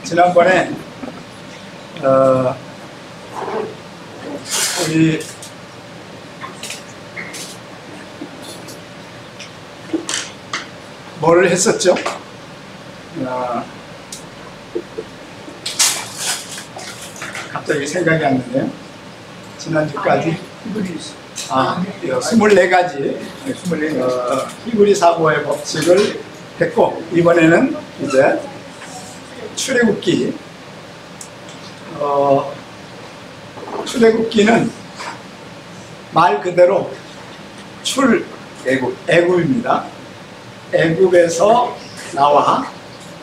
지난번에 우리 뭐를 했었죠? 갑자기 생각이 안 나네요. 지난주까지 히브리 24가지 히브리 사고의 법칙을 했고, 이번에는 이제 출애굽기. 출애굽기는 말 그대로 애굽입니다. 애굽에서 나와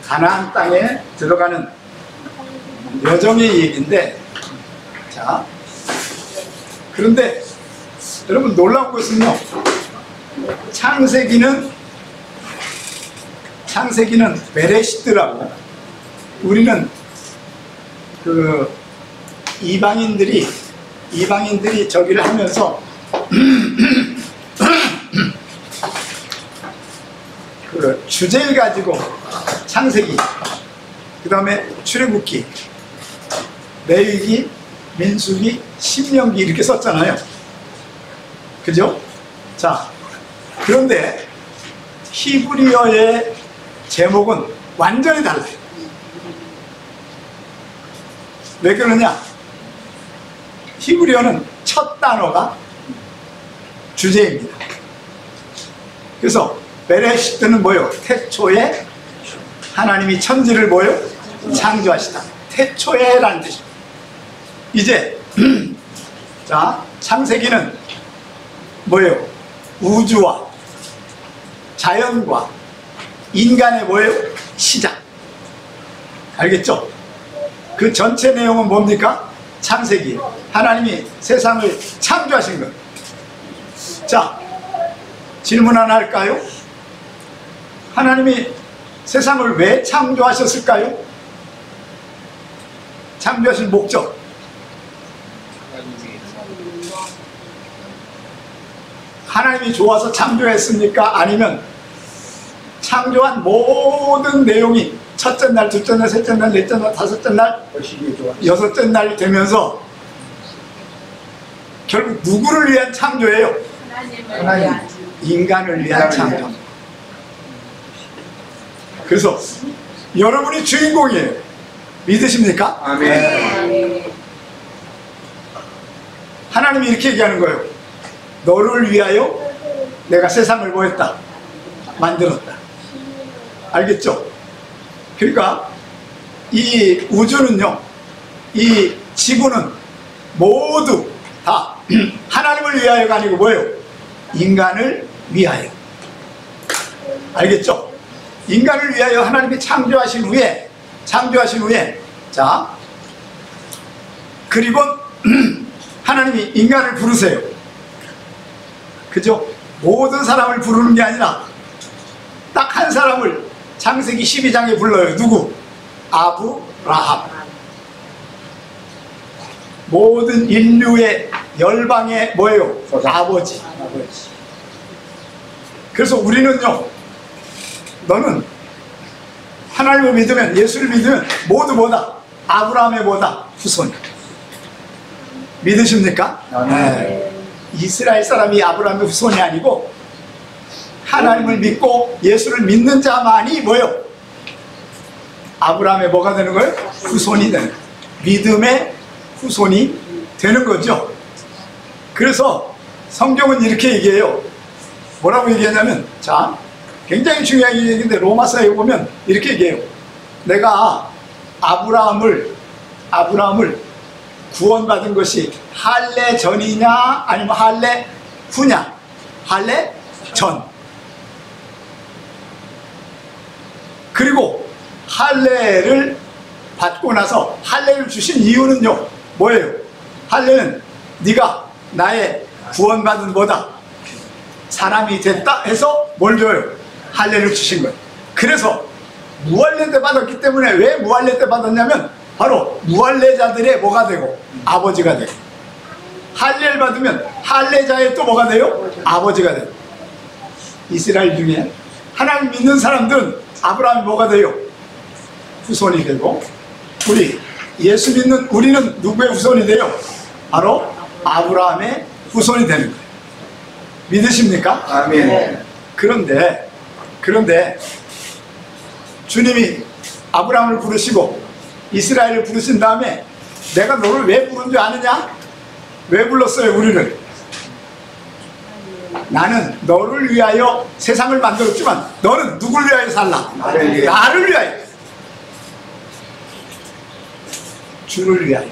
가나안 땅에 들어가는 여정의 얘기인데, 자, 그런데 여러분 놀라운 것은요, 창세기는 베레시트라고, 우리는 그 이방인들이 저기를 하면서 그 주제를 가지고 창세기, 그 다음에 출애굽기, 레위기, 민수기, 신명기 이렇게 썼잖아요. 그죠? 자, 그런데 히브리어의 제목은 완전히 달라요. 왜 그러냐? 히브리어는 첫 단어가 주제입니다. 그래서 베레시트는 뭐요? 태초에 하나님이 천지를 뭐요? 창조하시다. 태초에라는 뜻입니다. 이제 자, 창세기는 뭐예요? 우주와 자연과 인간의 뭐예요? 시작. 알겠죠? 그 전체 내용은 뭡니까? 창세기. 하나님이 세상을 창조하신 것. 자, 질문 하나 할까요? 하나님이 세상을 왜 창조하셨을까요? 창조하신 목적. 하나님이 좋아서 창조했습니까? 아니면 창조한 모든 내용이 첫째 날, 둘째 날, 셋째 날, 넷째 날, 다섯째 날, 여섯째 날 되면서 결국 누구를 위한 창조예요? 하나님. 인간을 위한 창조. 그래서 여러분이 주인공이에요. 믿으십니까? 아멘. 네. 하나님이 이렇게 얘기하는 거예요. 너를 위하여 내가 세상을 뭐 했다? 만들었다. 알겠죠? 그러니까 이 우주는요, 이 지구는 모두 다 하나님을 위하여가 아니고 뭐예요? 인간을 위하여. 알겠죠? 인간을 위하여 하나님이 창조하신 후에 자, 그리고 하나님이 인간을 부르세요. 그죠? 모든 사람을 부르는 게 아니라 딱 한 사람을 창세기 12장에 불러요. 누구? 아브라함. 모든 인류의 열방의 뭐예요? 아버지. 그래서 우리는요, 너는 하나님을 믿으면, 예수를 믿으면 모두 뭐다? 아브라함의 뭐다? 후손. 믿으십니까? 네. 이스라엘 사람이 아브라함의 후손이 아니고 하나님을 믿고 예수를 믿는 자만이 뭐예요? 아브라함의 뭐가 되는 거예요? 후손이 되는 거예요. 믿음의 후손이 되는 거죠. 그래서 성경은 이렇게 얘기해요. 뭐라고 얘기하냐면, 자, 굉장히 중요한 얘기인데 로마서에 보면 이렇게 얘기해요. 내가 아브라함을 구원받은 것이 할례 전이냐 아니면 할례 후냐? 할례 전. 그리고 할례를 받고 나서 할례를 주신 이유는요, 뭐예요? 할례는 네가 나의 구원받은 뭐다? 사람이 됐다 해서 뭘 줘요? 할례를 주신 거예요. 그래서 무할례 때 받았기 때문에, 왜 무할례 때 받았냐면 바로 무할례자들의 뭐가 되고? 아버지가 되고. 할례를 받으면 할례자의 또 뭐가 돼요? 아버지가 돼요. 이스라엘 중에 하나님 믿는 사람들은 아브라함이 뭐가 돼요? 후손이 되고, 우리 예수 믿는 우리는 누구의 후손이 돼요? 바로 아브라함의 후손이 되는 거예요. 믿으십니까? 아멘. 그런데 주님이 아브라함을 부르시고 이스라엘을 부르신 다음에 내가 너를 왜 부른 줄 아느냐? 왜 불렀어요 우리를? 나는 너를 위하여 세상을 만들었지만 너는 누굴 위하여 살라? 나를 위하여, 주를 위하여.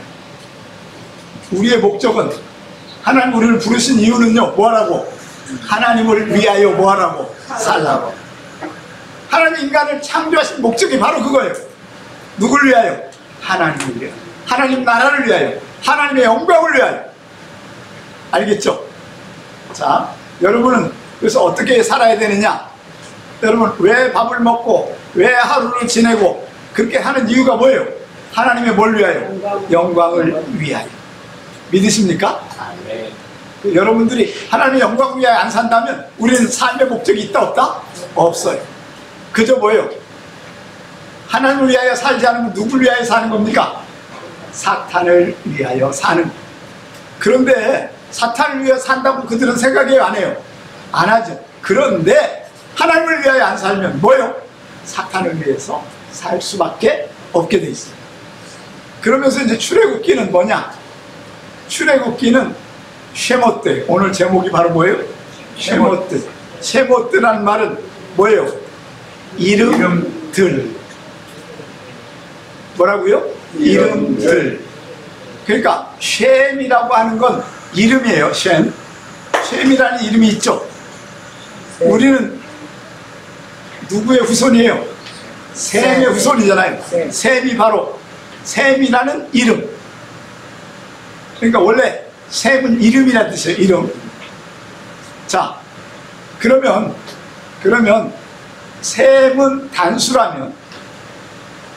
우리의 목적은, 하나님 우리를 부르신 이유는요 뭐하라고? 하나님을 위하여 뭐하라고? 살라고. 하나님 인간을 창조하신 목적이 바로 그거예요. 누굴 위하여? 하나님을 위하여, 하나님 나라를 위하여, 하나님의 영광을 위하여. 알겠죠? 자, 여러분은 그래서 어떻게 살아야 되느냐? 여러분 왜 밥을 먹고 왜 하루를 지내고 그렇게 하는 이유가 뭐예요? 하나님의 뭘 위하여? 영광을 위하여. 믿으십니까? 여러분들이 하나님의 영광을 위하여 안 산다면 우리는 삶의 목적이 있다 없다? 없어요. 그저 뭐예요? 하나님을 위하여 살지 않으면 누굴 위하여 사는 겁니까? 사탄을 위하여 사는. 그런데 사탄을 위하여 산다고 그들은 생각해요? 안 해요? 안 하죠. 그런데 하나님을 위하여 안 살면 뭐예요? 사탄을 위해서 살 수밖에 없게 돼 있어요. 그러면서 이제 출애굽기는 뭐냐? 출애굽기는 쉐모트. 오늘 제목이 바로 뭐예요? 쉐모트. 쉐모트라는 말은 뭐예요? 이름들. 뭐라고요? 이름들. 그러니까 쉔이라고 하는 건 이름이에요. 쉔. 쉔이라는 이름이 있죠. 우리는 누구의 후손이에요? 셈의 후손이잖아요. 셈이 바로, 셈이라는 이름. 그러니까 원래 셈은 이름이라는 뜻이에요. 이름. 자, 그러면 셈은 단수라면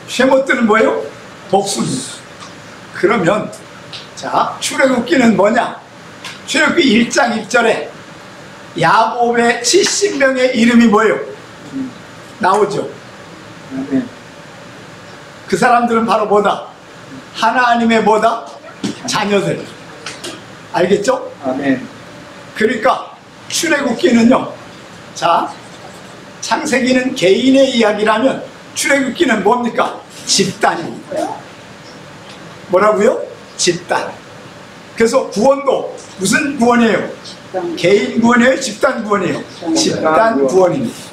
쉐모트는 뭐예요? 복수입니다. 그러면 자, 출애굽기는 뭐냐? 출애굽기 1장 1절에 야곱의 70명의 이름이 뭐예요? 나오죠. 그 사람들은 바로 뭐다? 하나님의 뭐다? 자녀들. 알겠죠? 아멘. 그러니까 출애굽기는요, 자, 창세기는 개인의 이야기라면 출애굽기는 뭡니까? 집단입니다. 뭐라고요? 집단. 그래서 구원도 무슨 구원이에요? 개인 구원이에요? 집단 구원이에요? 집단 구원입니다.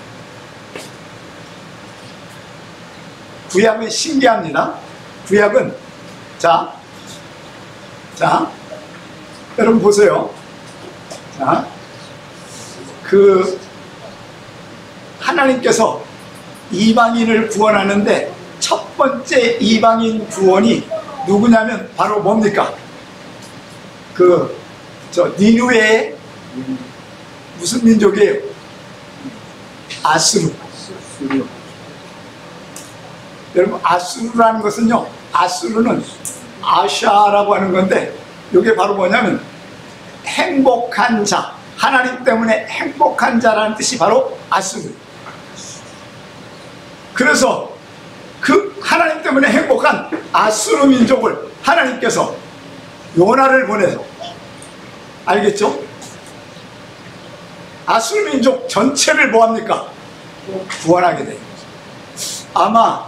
구약은 신기합니다. 구약은 자, 여러분 보세요. 자, 그 하나님께서 이방인을 구원하는데 첫 번째 이방인 구원이 누구냐면 바로 뭡니까? 니누웨의 무슨 민족이에요? 아수르. 여러분 아수르라는 것은요, 아수르는 아샤라고 하는 건데 이게 바로 뭐냐면 행복한 자, 하나님 때문에 행복한 자라는 뜻이 바로 아수르. 그래서 그 하나님 때문에 행복한 아수르 민족을 하나님께서 요나를 보내서, 알겠죠? 아수르 민족 전체를 뭐합니까? 구원하게 돼요. 아마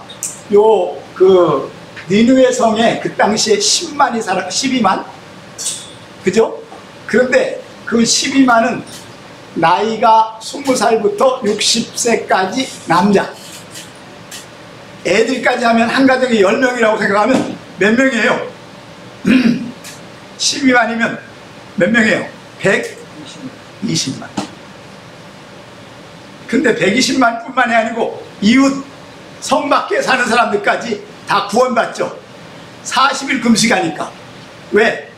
니느웨 성에 그 당시에 10만이 살아, 12만? 그죠? 그런데 그 12만은 나이가 20살부터 60세까지 남자. 애들까지 하면 한 가정에 10명이라고 생각하면 몇 명이에요? 12만이면 몇 명이에요? 120만. 근데 120만 뿐만이 아니고 이웃 성 밖에 사는 사람들까지 다 구원받죠. 40일 금식하니까. 왜?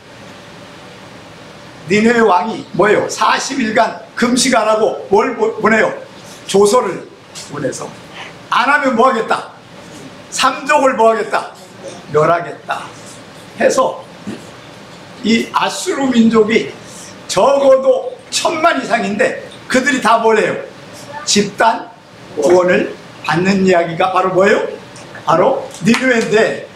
니느웨 왕이 뭐예요? 40일간 금식하라고 뭘 보내요? 조서를 보내서 안 하면 뭐 하겠다? 삼족을 뭐 하겠다? 멸하겠다 해서 이 아수르 민족이 적어도 1000만 이상인데 그들이 다 뭐래요? 집단 구원을 받는 이야기가 바로 뭐예요? 바로 니느웨인데,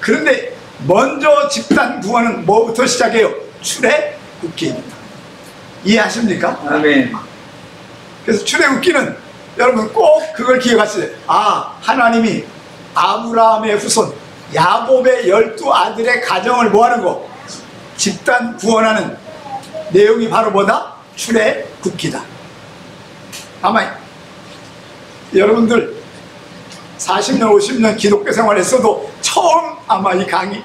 그런데 먼저 집단 구원은 뭐부터 시작해요? 출애굽기입니다. 이해하십니까? 아멘. 그래서 출애굽기는 여러분 꼭 그걸 기억하세요. 아, 하나님이 아브라함의 후손 야곱의 12아들의 가정을 뭐하는 거? 집단 구원하는 내용이 바로 뭐다? 출애굽기다. 아마 여러분들 40년 50년 기독교 생활했어도 처음 아마 이 강의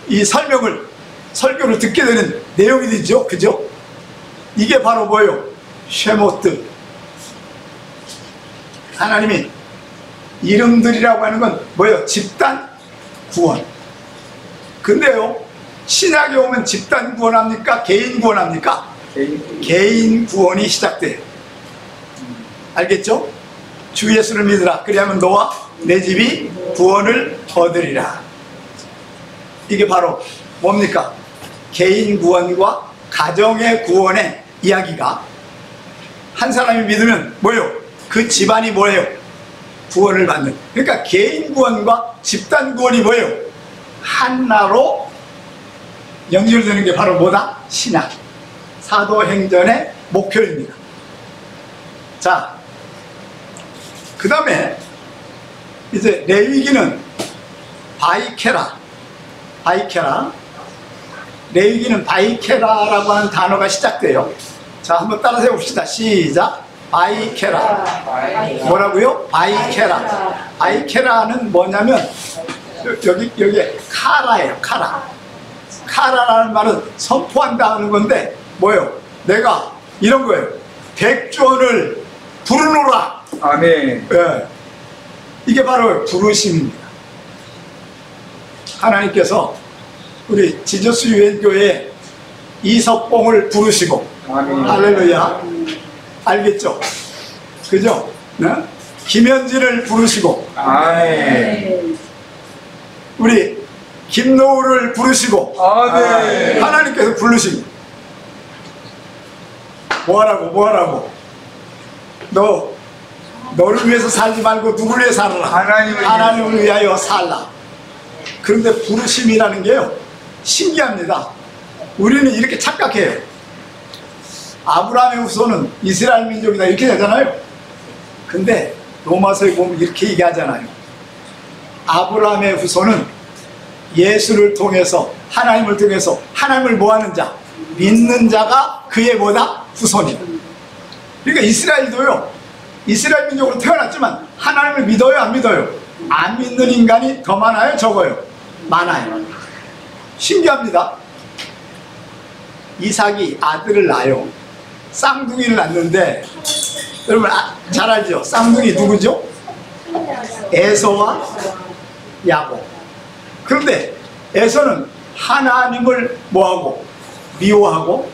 이 설교를 듣게 되는 내용이 되죠. 그죠? 이게 바로 뭐예요? 쉐모트. 하나님이 이름들이라고 하는 건 뭐예요? 집단 구원. 근데요, 신약에 오면 집단 구원합니까? 개인 구원합니까? 개인 구원이 시작돼요. 알겠죠? 주 예수를 믿으라. 그리하면 너와 내 집이 구원을 얻으리라. 이게 바로 뭡니까? 개인 구원과 가정의 구원의 이야기가, 한 사람이 믿으면 뭐예요? 그 집안이 뭐예요? 구원을 받는. 그러니까 개인 구원과 집단 구원이 뭐예요? 하나로 연결되는 게 바로 뭐다? 신약, 사도행전의 목표입니다. 자, 그 다음에 이제 레위기는 바이케라, 레위기는 바이케라라고 하는 단어가 시작돼요. 자, 한번 따라서 해봅시다. 시작. 바이케라. 뭐라고요? 바이케라. 바이케라는 뭐냐면 여기에 카라예요. 카라라는 말은 선포한다 하는 건데 뭐예요? 내가 이런 거예요. 백전을 부르노라. 아멘. 예. 이게 바로 부르심입니다. 하나님께서 우리 지저스 유엔교회 이석봉을 부르시고, 아멘. 할렐루야. 알겠죠? 그죠? 네? 김현진을 부르시고, 아멘. 우리 김노우를 부르시고, 아멘. 하나님께서 부르시고, 뭐하라고? 너를 위해서 살지 말고 누구를 위해 살아라. 하나님을 위하여 살라. 그런데 부르심이라는 게요, 신기합니다. 우리는 이렇게 착각해요. 아브라함의 후손은 이스라엘 민족이다 이렇게 되잖아요. 근데 로마서에 보면 이렇게 얘기하잖아요. 아브라함의 후손은 예수를 통해서, 하나님을 통해서 하나님을 뭐하는 자, 믿는 자가 그의 뭐다? 후손이다. 그러니까 이스라엘도요, 이스라엘 민족으로 태어났지만 하나님을 믿어요, 안 믿어요? 안 믿는 인간이 더 많아요, 적어요? 많아요. 신기합니다. 이삭이 아들을 낳아요. 쌍둥이를 낳는데, 여러분 잘 알죠? 쌍둥이 누구죠? 에서와 야곱. 그런데 에서는 하나님을 뭐하고? 미워하고,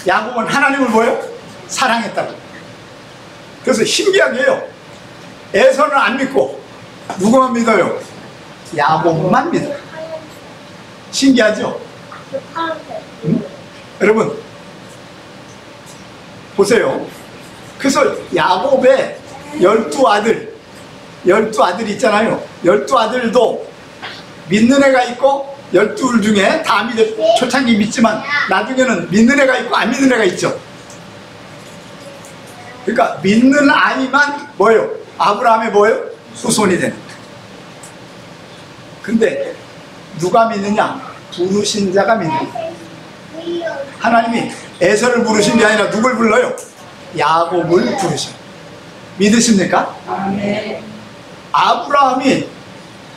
야곱은 하나님을 뭐예요? 사랑했다고. 그래서 신기하게 해요. 에서는 안 믿고 누구만 믿어요? 야곱만 믿어요. 신기하죠? 응? 여러분 보세요. 그래서 야곱의 12아들 있잖아요. 12아들도 믿는 애가 있고, 12 중에 다 초창기 믿지만 나중에는 믿는 애가 있고 안 믿는 애가 있죠. 그러니까 믿는 아이만 뭐예요? 아브라함의 뭐예요? 후손이 되는 거예요. 근데 누가 믿느냐? 부르신 자가 믿는 거예요. 하나님이 에서를 부르신 게 아니라 누굴 불러요? 야곱을 부르셔요. 믿으십니까? 아멘. 아브라함이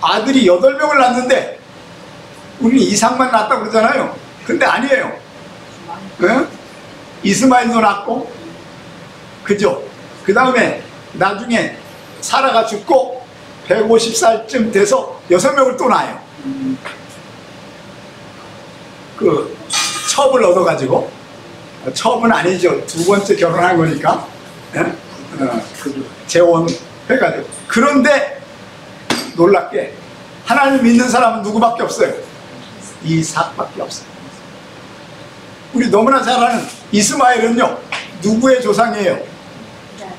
아들이 8명을 낳는데 우리는 이삭만 낳았다고 그러잖아요. 근데 아니에요. 네? 이스마엘도 낳고, 그죠? 그 다음에 나중에 사라가 죽고 150살쯤 돼서 6명을 또 낳아요. 그 첩을 얻어가지고, 첩은 아니죠. 두 번째 결혼한 거니까. 네? 재혼해가지고. 그런데 놀랍게 하나님 믿는 사람은 누구밖에 없어요? 이삭밖에 없어요. 우리 너무나 잘 아는 이스마엘은요, 누구의 조상이에요?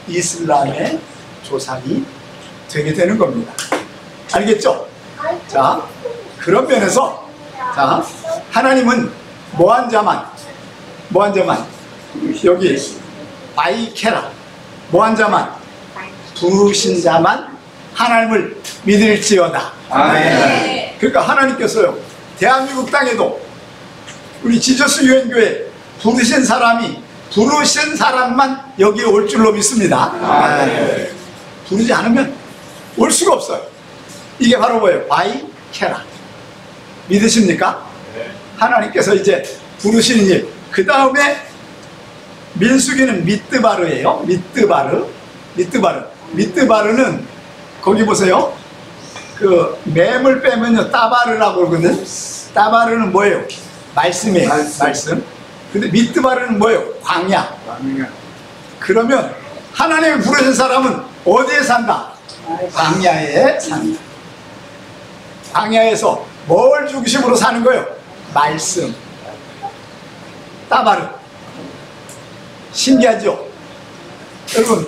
이슬람의 조상이 되게 되는 겁니다. 알겠죠? 자, 그런 면에서 자, 하나님은 뭐한 자만 여기 바이케라 뭐한 자만 부르신 자만 하나님을 믿을지어다. 아멘. 그러니까 하나님께서요 대한민국 땅에도 우리 지저스 유엔교회 부르신 사람만 여기에 올 줄로 믿습니다. 아멘. 부르지 않으면 올 수가 없어요. 이게 바로 뭐예요? 바이케라. 믿으십니까? 하나님께서 이제 부르시는 일. 그 다음에 민수기는 미뜨바르예요. 미뜨바르는 거기 보세요. 그 맴을 빼면요 따바르라고 그러거든. 따바르는 뭐예요? 말씀이에요. 말씀. 근데 미뜨바르는 뭐예요? 광야. 그러면 하나님이 부르신 사람은 어디에 산다? 광야에 산다. 광야에서 뭘 중심으로 사는 거예요? 말씀. 따바르. 신기하죠? 여러분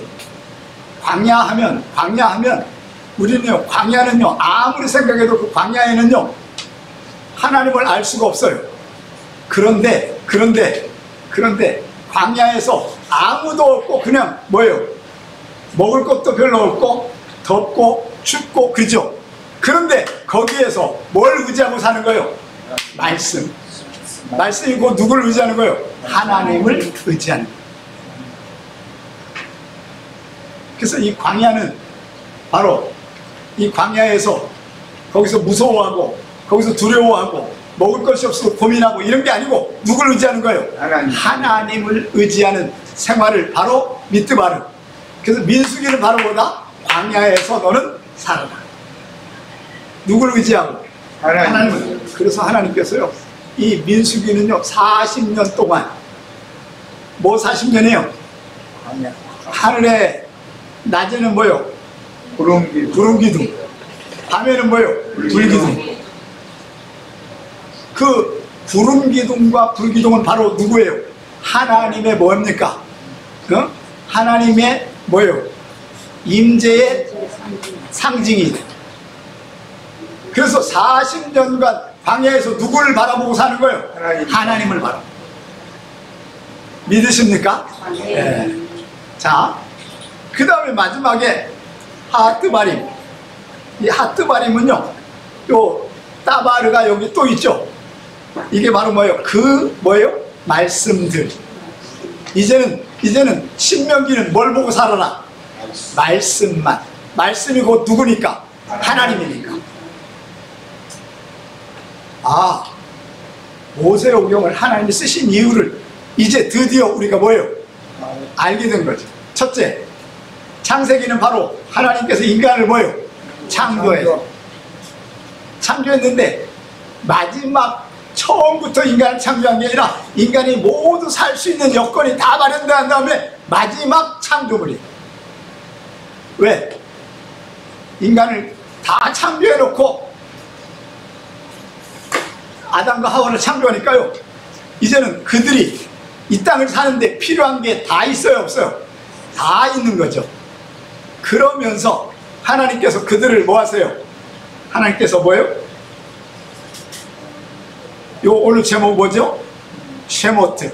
광야하면 우리는요 광야는요 아무리 생각해도 그 광야에는요 하나님을 알 수가 없어요. 그런데 광야에서 아무도 없고 그냥 뭐예요? 먹을 것도 별로 없고 덥고 춥고 그죠? 그런데 거기에서 뭘 의지하고 사는 거예요? 말씀. 말씀이고 누구를 의지하는 거예요? 하나님을 의지하는 거예요. 그래서 이 광야는 바로 이 광야에서 거기서 무서워하고 거기서 두려워하고 먹을 것이 없어서 고민하고 이런 게 아니고 누구를 의지하는 거예요? 하나님을 의지하는 생활을 바로 미뜨바르. 그래서 민수기는 바로 뭐다? 광야에서 너는 살아라. 누구를 의지하고? 하나님을. 그래서 하나님께서요 이 민수기는요 40년 동안 뭐 40년이에요? 하늘에 낮에는 뭐요? 구름기둥. 밤에는 뭐요? 불기둥. 그 구름기둥과 불기둥은 바로 누구예요? 하나님의 뭡니까? 하나님의 뭐예요? 임재의 상징이. 그래서 40년간 광야에서 누구를 바라보고 사는 거예요? 하나님을 바라보고. 믿으십니까? 네. 자, 그 다음에 마지막에 하트바림. 이 하트바림은요 요 따바르가 여기 또 있죠. 이게 바로 뭐예요? 뭐예요? 말씀들. 이제는 신명기는 뭘 보고 살아라? 말씀만. 말씀이 곧 누구니까? 하나님이니까. 아, 모세오경을 하나님이 쓰신 이유를 이제 드디어 우리가 뭐예요? 알게 된 거죠. 첫째, 창세기는 바로 하나님께서 인간을 뭐예요? 창조했는데 마지막 처음부터 인간을 창조한 게 아니라 인간이 모두 살 수 있는 여건이 다 마련된 다음에 마지막 창조물이에요. 왜? 인간을 다 창조해놓고 아담과 하와를 창조하니까요 이제는 그들이 이 땅을 사는데 필요한 게 다 있어요, 없어요? 다 있는 거죠. 그러면서 하나님께서 그들을 뭐 하세요? 하나님께서 뭐예요? 요 오늘 제목 뭐죠? 쉐모트.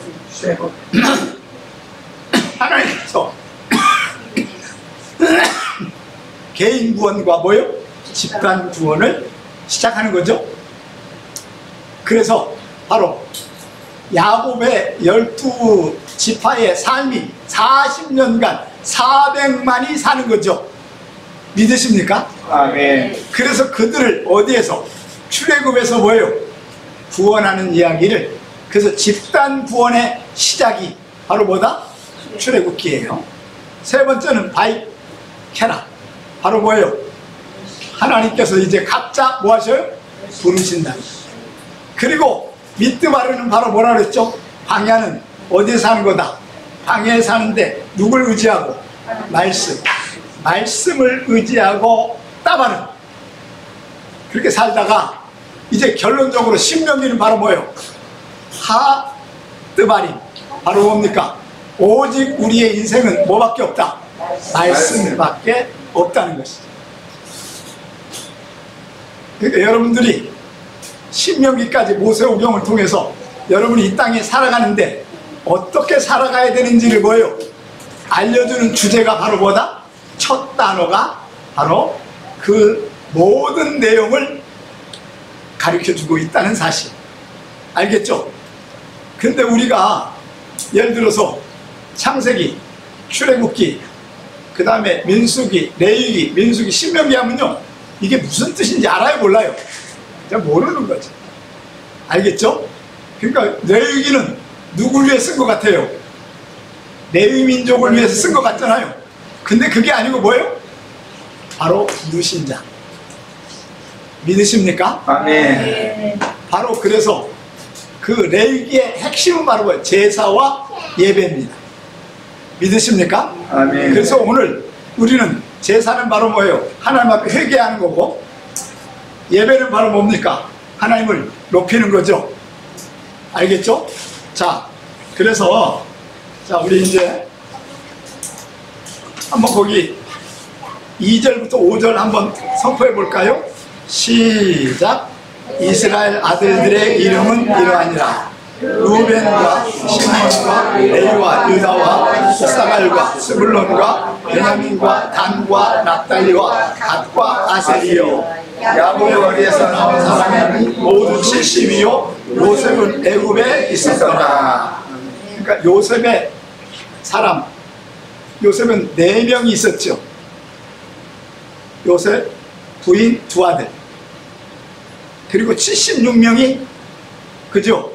하나님께서 개인 구원과 뭐예요? 집단 구원을 시작하는 거죠. 그래서 바로 야곱의 12지파의 삶이 40년간 400만이 사는 거죠. 믿으십니까? 아멘. 그래서 그들을 어디에서? 출애굽에서 뭐예요? 구원하는 이야기를. 그래서 집단 구원의 시작이 바로 뭐다? 출애굽기예요. 세 번째는 바이케라. 바로 뭐예요? 하나님께서 이제 각자 뭐 하셔요? 부르신다. 그리고 미뜨바르는 바로 뭐라 그랬죠? 광야는 어디에 사는 거다? 광야에 사는데 누굴 의지하고? 말씀. 말씀을 의지하고 따바르. 그렇게 살다가 이제 결론적으로 신명기는 바로 뭐예요? 하뜨바림. 바로 뭡니까? 오직 우리의 인생은 뭐밖에 없다? 말씀밖에 없다는 것이죠. 그러니까 여러분들이 신명기까지 모세오경을 통해서 여러분이 이 땅에 살아가는데 어떻게 살아가야 되는지를 뭐예요? 알려주는 주제가 바로 뭐다? 첫 단어가 바로 그 모든 내용을 가르쳐주고 있다는 사실. 알겠죠? 근데 우리가 예를 들어서 창세기, 출애굽기, 그 다음에 민수기, 레위기, 민수기, 신명기 하면요, 이게 무슨 뜻인지 알아요, 몰라요? 그냥 모르는 거죠. 알겠죠? 그러니까 레위기는 누굴 위해 쓴 것 같아요? 레위 민족을 위해서 쓴 것 같잖아요. 근데 그게 아니고 뭐예요? 바로 부르신 자. 믿으십니까? 아멘. 바로 그래서 그 레위기의 핵심은 바로 뭐예요? 제사와 예배입니다. 믿으십니까? 아멘. 그래서 오늘 우리는 제사는 바로 뭐예요? 하나님 앞에 회개하는 거고, 예배는 바로 뭡니까? 하나님을 높이는 거죠. 알겠죠? 자, 그래서 자, 우리 이제 한번 거기 2절부터 5절 한번 선포해 볼까요? 시작. 이스라엘 아들들의 이름은 이러하니라. 루벤과 시몬과 레위와 유다와 이사갈과 스불론과 베냐민과 단과 납달리와 갓과 아셀이요. 야곱의 머리에서 나온 사람은 모두 70이요 요셉은 애굽에 있었더라. 그러니까 요셉의 사람, 요셉은 4명이 있었죠. 요셉 부인 2아들, 그리고 76명이 그죠?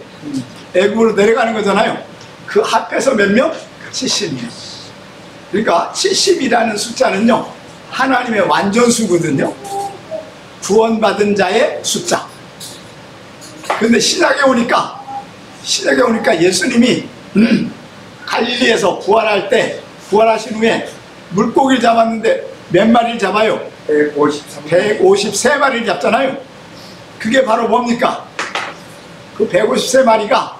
애굽으로 내려가는 거잖아요. 그 합해서 몇 명? 70명. 그러니까 70이라는 숫자는요, 하나님의 완전수거든요. 구원받은 자의 숫자. 근데 신약에 오니까 예수님이 갈릴리에서 부활할 때, 부활하신 후에 물고기를 잡았는데 몇 마리를 잡아요? 153마리를 잡잖아요. 그게 바로 뭡니까? 그 153마리가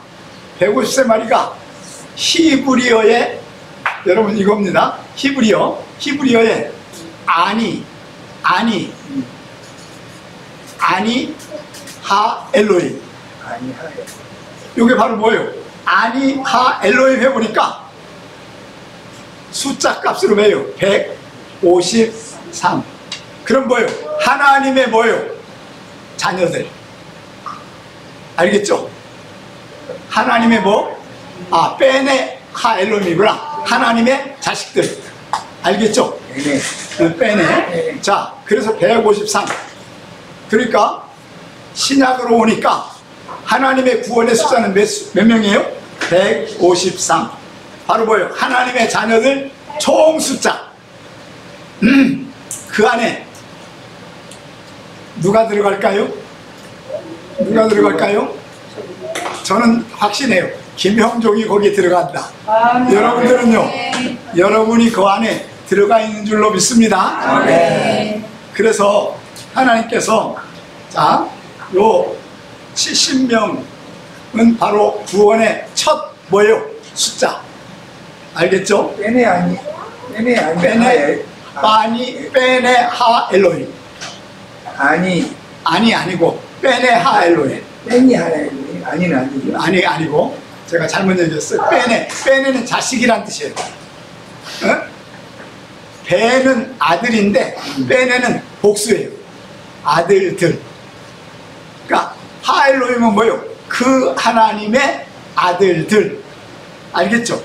히브리어의, 여러분 이겁니다. 히브리어의 아니 하 엘로임. 이게 바로 뭐예요? 아니 하 엘로임 해보니까 숫자 값으로 매요. 153. 그럼 뭐예요? 하나님의 뭐예요? 자녀들. 알겠죠? 하나님의 뭐? 빼네 하 엘로임이구나. 하나님의 자식들. 알겠죠? 빼네. 자, 그래서 153. 그러니까 신약으로 오니까 하나님의 구원의 숫자는 몇 명이에요? 153. 바로 뭐예요? 하나님의 자녀들 총 숫자. 그 안에 누가 들어갈까요? 누가 들어갈까요? 저는 확신해요. 김형종이 거기에 들어간다. 여러분들은요, 여러분이 그 안에 들어가 있는 줄로 믿습니다. 그래서 하나님께서 자, 요 70명은 바로 구원의 첫 뭐예요? 숫자. 알겠죠? 빼네 하 엘로임. 아니고 빼네 하 엘로임. 뺀이 하나님, 아니는 아니죠. 아니고 제가 잘못 얘기했어요. 빼네는 자식이란 뜻이에요. 어? 배는 아들인데 빼네는 복수예요. 아들들. 그러니까 하엘로임은 뭐예요? 그 하나님의 아들들. 알겠죠?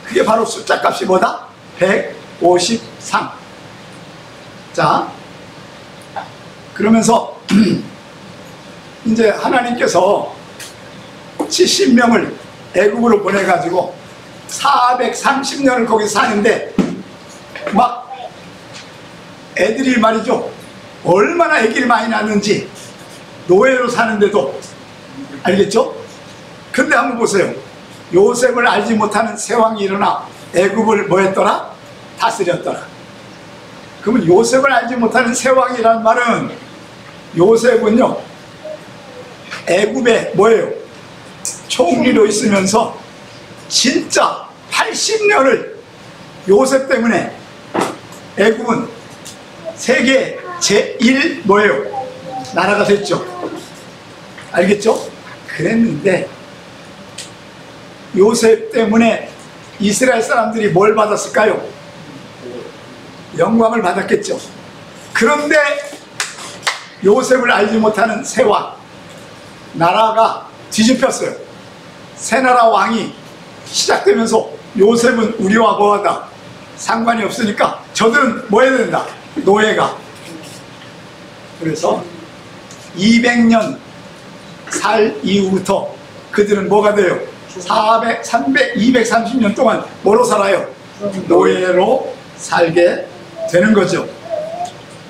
그게 바로 숫자 값이 뭐다? 153. 자, 그러면서 이제 하나님께서 70명을 애굽으로 보내가지고 430년을 거기서 사는데 막 애들이 말이죠, 얼마나 애기를 많이 낳는지, 노예로 사는데도. 알겠죠? 근데 한번 보세요. 요셉을 알지 못하는 세왕이 일어나 애굽을 뭐 했더라? 다스렸더라. 그러면 요셉을 알지 못하는 세왕이라는 말은, 요셉은요 애굽에 뭐예요? 총리로 있으면서 진짜 80년을 요셉 때문에 애굽은 세계 제1 뭐예요? 나라가 됐죠. 알겠죠? 그랬는데 요셉 때문에 이스라엘 사람들이 뭘 받았을까요? 영광을 받았겠죠. 그런데 요셉을 알지 못하는 새 왕, 나라가 뒤집혔어요. 새 나라 왕이 시작되면서 요셉은 우리와 뭐하다? 상관이 없으니까 저들은 뭐 해야 된다? 노예가. 그래서 200년 살 이후부터 그들은 뭐가 돼요? 400, 300, 230년 동안 뭐로 살아요? 노예로 살게 되는 거죠.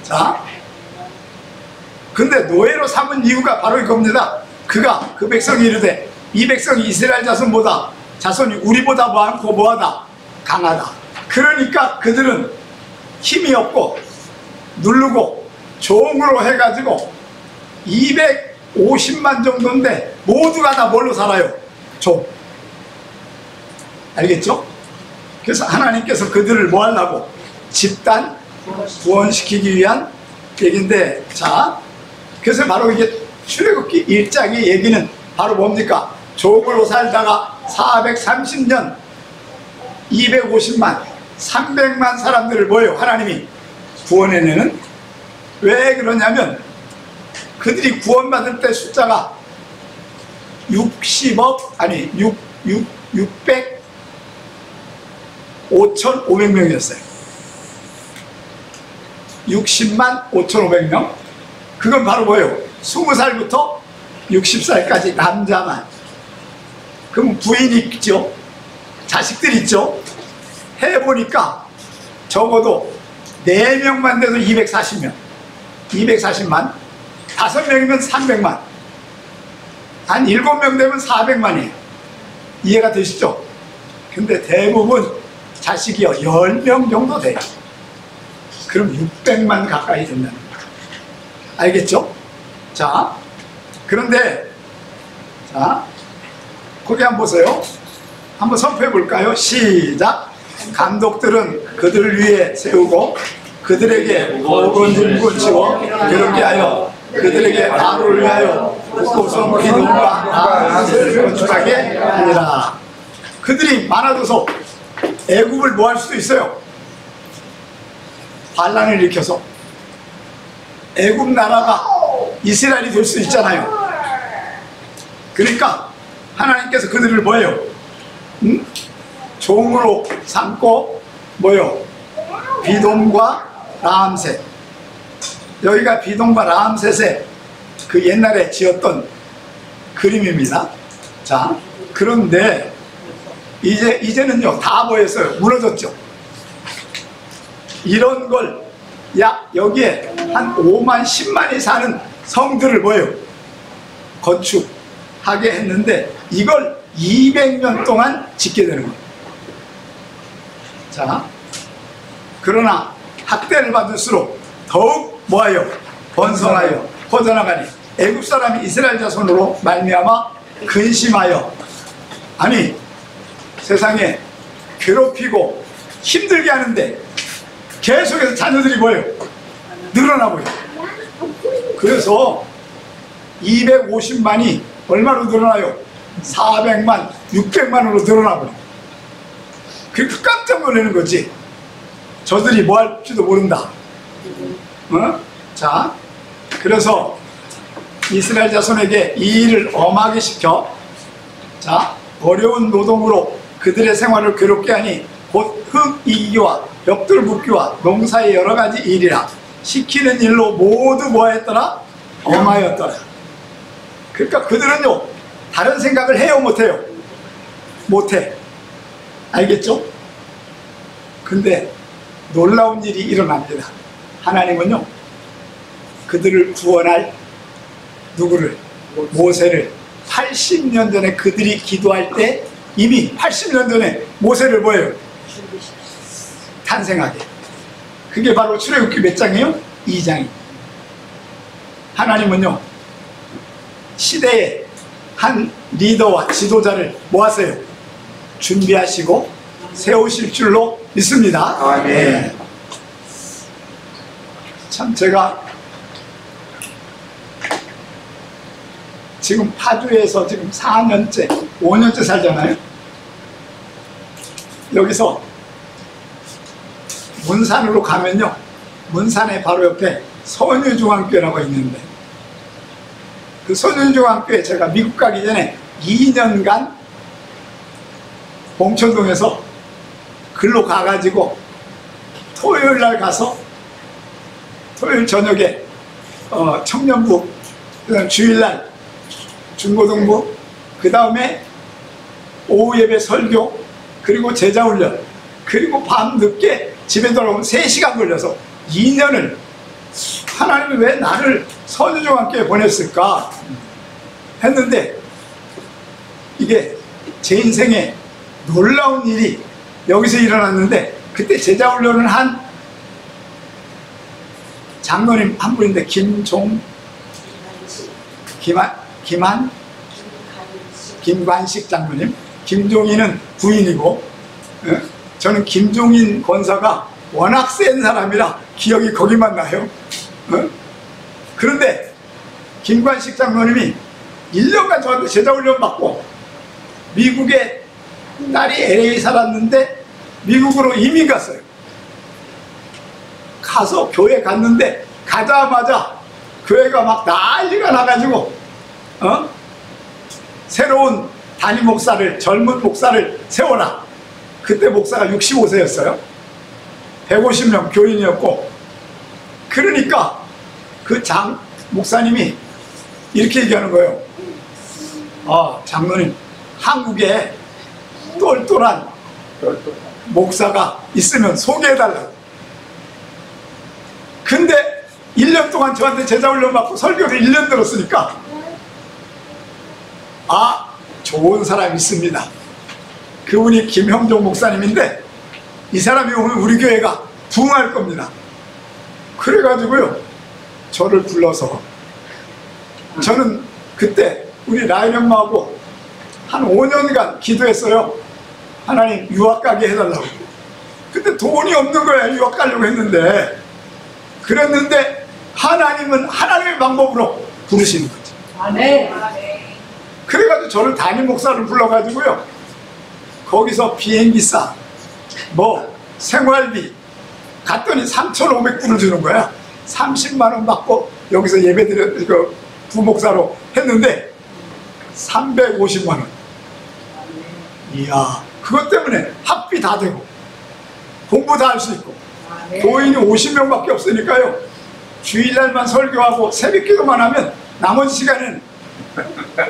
자, 근데 노예로 삼은 이유가 바로 이겁니다. 그가 그 백성이 이르되 이 백성이 이스라엘 자손이 우리보다 많고 뭐하다? 강하다. 그러니까 그들은 힘이 없고 누르고 종으로 해가지고 250만 정도인데 모두가 다 뭘로 살아요? 종. 알겠죠? 그래서 하나님께서 그들을 뭐 하려고? 집단 구원시키기 위한 얘기인데, 자, 그래서 바로 이게 출애굽기 1장의 얘기는 바로 뭡니까? 종으로 살다가 430년 250만 300만 사람들을 뭐예요? 하나님이 구원해내는. 왜 그러냐면 그들이 구원받을 때 숫자가 60억 아니 600 5,500명이었어요. 60만 5,500명. 그건 바로 뭐예요? 20살부터 60살까지 남자만. 그럼 부인이 있죠? 자식들 있죠? 해보니까 적어도 4명만 돼도 240명. 240만. 5명이면 300만. 한 7명 되면 400만이에요. 이해가 되시죠? 근데 대부분 자식이요 10명 정도 돼요. 그럼 600만 가까이 된다는 거예요. 알겠죠? 자, 그런데 자, 거기 한번 보세요. 한번 선포해 볼까요? 시작. 감독들은 그들을 위해 세우고 그들에게 복은 줄고 치워 괴롭게 하여 그들에게 바로를 위하여 웃고서 기둥과 나무를 건축하게 하니라. 그들이 많아져서 애굽을 뭐 할 수도 있어요? 반란을 일으켜서 애굽 나라가 이스라엘이 될 수 있잖아요. 그러니까 하나님께서 그들을 뭐예요? 종으로 삼고 뭐요? 비돔과 라암셋. 여기가 비돔과 라암셋의 그 옛날에 지었던 그림입니다. 자, 그런데 이제는요 다 뭐였어요? 무너졌죠. 이런 걸 여기에 한 5만 10만이 사는 성들을 뭐예요? 건축하게 했는데 이걸 200년 동안 짓게 되는 거예요. 자, 그러나 학대를 받을수록 더욱 뭐하여? 번성하여 퍼져나가니 애굽 사람이 이스라엘 자손으로 말미암아 근심하여, 아니 세상에 괴롭히고 힘들게 하는데 계속해서 자녀들이 뭐예요? 늘어나고 있어요. 그래서 250만이 얼마로 늘어나요? 400만, 600만으로 늘어나버려요. 그러니까 깜짝 놀라는 거지. 저들이 뭐 할지도 모른다. 자, 그래서 이스라엘 자손에게 이 일을 엄하게 시켜, 자, 어려운 노동으로 그들의 생활을 괴롭게 하니 곧 흙 이기와 벽돌 붓기와 농사의 여러 가지 일이라 시키는 일로 모두 뭐했더라? 엄하였더라. 그러니까 그들은요 다른 생각을 해요 못해요? 못해. 알겠죠? 근데 놀라운 일이 일어납니다. 하나님은요 그들을 구원할 누구를? 모세를 80년 전에 그들이 기도할 때 이미 80년 전에 모세를 뭐예요? 탄생하게. 그게 바로 출애굽기 몇 장이에요? 2장이. 하나님은요 시대에 한 리더와 지도자를 뭐 하세요? 준비하시고 세우실 줄로 믿습니다. 아멘. 참 제가 지금 파주에서 지금 4년째, 5년째 살잖아요. 여기서 문산으로 가면요, 문산의 바로 옆에 선유중앙교회라고 있는데, 그 선유중앙교회 제가 미국 가기 전에 2년간 봉천동에서 글로 가가지고 토요일 날 가서 토요일 저녁에 청년부, 그다음 주일날 중고등부, 그 다음에 오후 예배 설교, 그리고 제자훈련, 그리고 밤늦게 집에 돌아오면 3시간 걸려서 2년을 하나님이 왜 나를 선유중앙교회에 보냈을까 했는데, 이게 제 인생에 놀라운 일이 여기서 일어났는데, 그때 제자훈련을 한 장로님 한 분인데, 김관식 장로님, 김종인은 부인이고, 저는 김종인 권사가 워낙 센 사람이라 기억이 거기만 나요. 그런데 김관식 장로님이 1년간 저한테 제자훈련 받고, 미국에 딸이 LA 살았는데 미국으로 이민 갔어요. 가서 교회 갔는데 가자마자 교회가 막 난리가 나가지고 새로운 담임 목사를, 젊은 목사를 세워라. 그때 목사가 65세였어요 150명 교인이었고, 그러니까 그 장 목사님이 이렇게 얘기하는 거예요. 장로님, 한국에 똘똘한 목사가 있으면 소개해달라고. 근데 1년 동안 저한테 제자훈련 받고 설교를 1년 들었으니까, 좋은 사람이 있습니다. 그분이 김형종 목사님인데, 이 사람이 오면 우리 교회가 부흥할 겁니다. 그래가지고요, 저를 불러서, 저는 그때 우리 라인 엄마하고 한 5년간 기도했어요. 하나님 유학 가게 해달라고. 근데 돈이 없는 거야. 유학 가려고 했는데. 그랬는데 하나님은 하나님의 방법으로 부르시는 거죠. 아멘. 그래가지고 저를 담임 목사를 불러가지고요, 거기서 비행기사, 생활비 갔더니 3,500불을 주는 거야. 30만 원 받고 여기서 예배드려, 부목사로 했는데 350만 원. 이야, 그것 때문에 학비 다 되고 공부 다 할 수 있고, 교인이 50명밖에 없으니까요, 주일날만 설교하고 새벽기도만 하면 나머지 시간은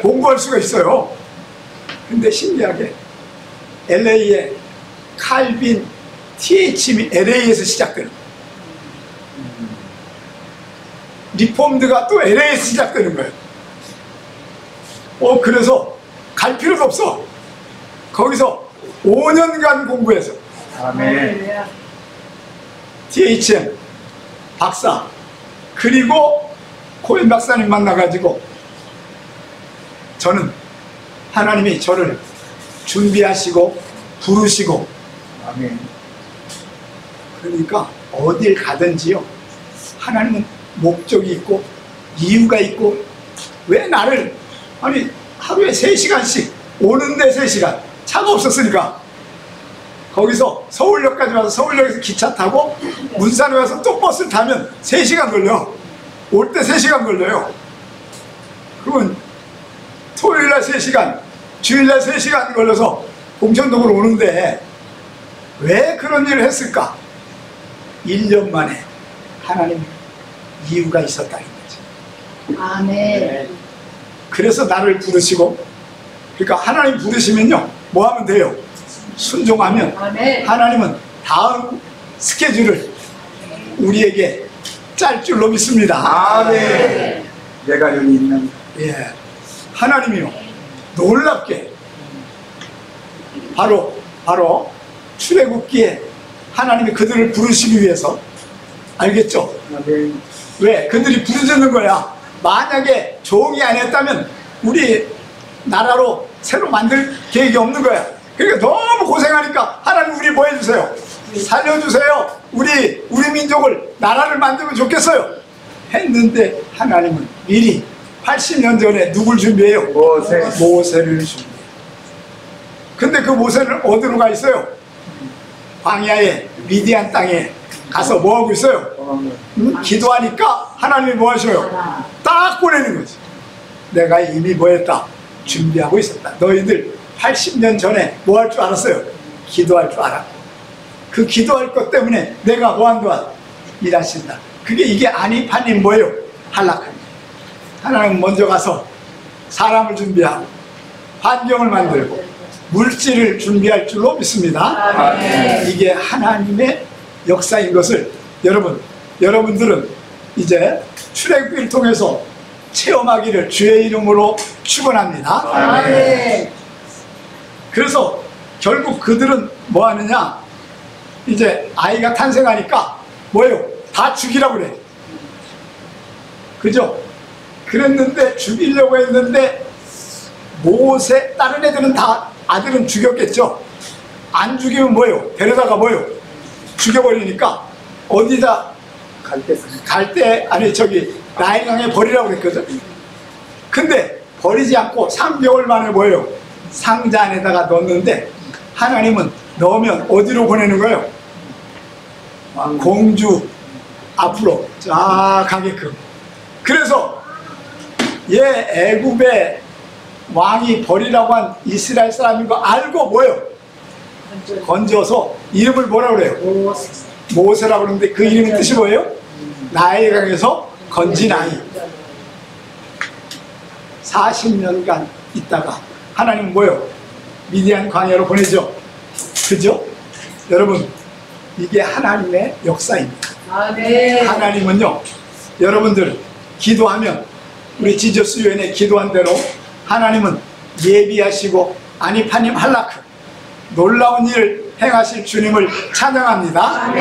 공부할 수가 있어요. 근데 신기하게 LA에 칼빈 THM이 LA에서 시작되는 거예요. 리폼드가 또 LA에서 시작되는 거예요. 그래서 갈 필요도 없어. 거기서 5년간 공부해서 아멘. THM 박사, 그리고 코엔 박사님 만나가지고, 저는 하나님이 저를 준비하시고 부르시고, 아멘. 그러니까 어딜 가든지요, 하나님은 목적이 있고 이유가 있고, 왜 나를, 하루에 3시간씩 오는데 3시간, 차가 없었으니까 거기서 서울역까지 와서 서울역에서 기차 타고 문산에 와서 또 버스를 타면 3시간 걸려. 올 때 3시간 걸려요. 그러면 토요일날 3시간, 주일날 3시간 걸려서 봉천동으로 오는데, 왜 그런 일을 했을까? 1년 만에 하나님 이유가 있었다는 거죠. 아멘. 그래서 나를 부르시고, 그러니까 하나님 부르시면요, 뭐 하면 돼요? 순종하면 아멘. 하나님은 다음 스케줄을 우리에게 짤 줄로 믿습니다. 아멘. 내가 여기 있는, 하나님이요, 놀랍게 바로 출애굽기에 하나님이 그들을 부르시기 위해서, 알겠죠? 아멘. 왜? 그들이 부르짖는 거야. 만약에 종이 안 했다면 우리 나라로 새로 만들 계획이 없는 거야. 그러니까 너무 고생하니까 하나님 우리 뭐 해주세요? 살려주세요. 우리 민족을 나라를 만들면 좋겠어요. 했는데 하나님은 미리 80년 전에 누굴 준비해요? 모세를 준비해요. 근데 그 모세는 어디로 가 있어요? 광야에 미디안 땅에 가서 뭐하고 있어요? 기도하니까 하나님이 뭐 하셔요? 딱 보내는 거지. 내가 이미 뭐 했다? 준비하고 있었다. 너희들 80년 전에 뭐 할 줄 알았어요? 기도할 줄 알았고, 그 기도할 것 때문에 내가 뭐 한동안 일하신다. 이게 아니파님 뭐예요? 한락합니다. 하나님은 먼저 가서 사람을 준비하고 환경을 만들고 물질을 준비할 줄로 믿습니다. 이게 하나님의 역사인 것을 여러분들은 이제 출애굽기를 통해서 체험하기를 주의 이름으로 축원합니다. 그래서 결국 그들은 뭐 하느냐? 이제 아이가 탄생하니까 뭐예요? 다 죽이라고 그래. 그죠? 그랬는데 죽이려고 했는데 모세 다른 애들은 다 아들은 죽였겠죠. 안 죽이면 뭐예요? 데려다가 뭐예요? 죽여버리니까 어디다 갈대 아니 저기 나일강에 버리라고 그랬거든. 근데 버리지 않고 3개월 만에 뭐예요? 상자 안에다가 넣었는데 하나님은 넣으면 어디로 보내는 거예요? 공주 앞으로 쫙 가게끔. 그래서 얘 애굽의 왕이 버리라고 한 이스라엘 사람인 거 알고 뭐예요? 건져서 이름을 뭐라고 그래요? 모세라고 그러는데 그 이름의 뜻이 뭐예요? 나일강에서 건진 아이. 40년간 있다가 하나님은 뭐예요? 미디안 광야로 보내죠. 그죠? 여러분, 이게 하나님의 역사입니다. 하나님은요, 여러분들 기도하면 우리 지저스 유엔에 기도한 대로 하나님은 예비하시고 아니파님 할라크 놀라운 일을 행하실 주님을 찬양합니다.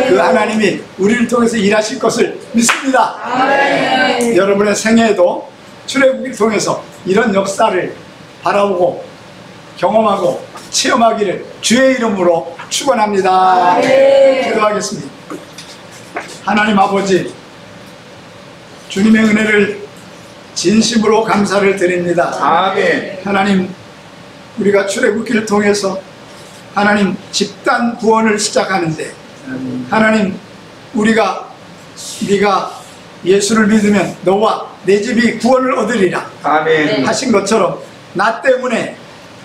그 하나님이 우리를 통해서 일하실 것을 믿습니다. 여러분의 생애에도 출애굽기를 통해서 이런 역사를 바라보고 경험하고 체험하기를 주의 이름으로 축원합니다. 기도하겠습니다. 하나님 아버지, 주님의 은혜를 진심으로 감사를 드립니다. 아멘. 하나님, 우리가 출애굽기를 통해서 하나님 집단 구원을 시작하는데 하나님, 네가 예수를 믿으면 너와 내 집이 구원을 얻으리라 아멘. 하신 것처럼 나 때문에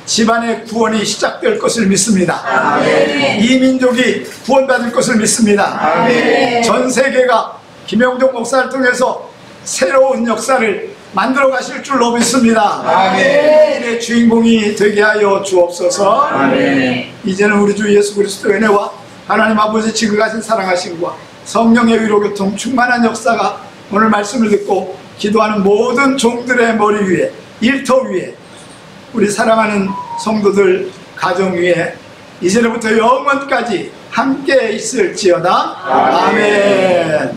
집안의 구원이 시작될 것을 믿습니다. 아멘. 이 민족이 구원받을 것을 믿습니다. 아멘. 전 세계가 김영종 목사를 통해서 새로운 역사를 만들어 가실 줄로 믿습니다. 아멘. 의 주인공이 되게 하여 주옵소서. 아멘. 이제는 우리 주 예수 그리스도의 은혜와 하나님 아버지 지극하신 사랑하심과 성령의 위로 교통 충만한 역사가 오늘 말씀을 듣고 기도하는 모든 종들의 머리 위에, 일터 위에, 우리 사랑하는 성도들 가정 위에 이제부터 영원까지 함께 있을지어다. 아멘.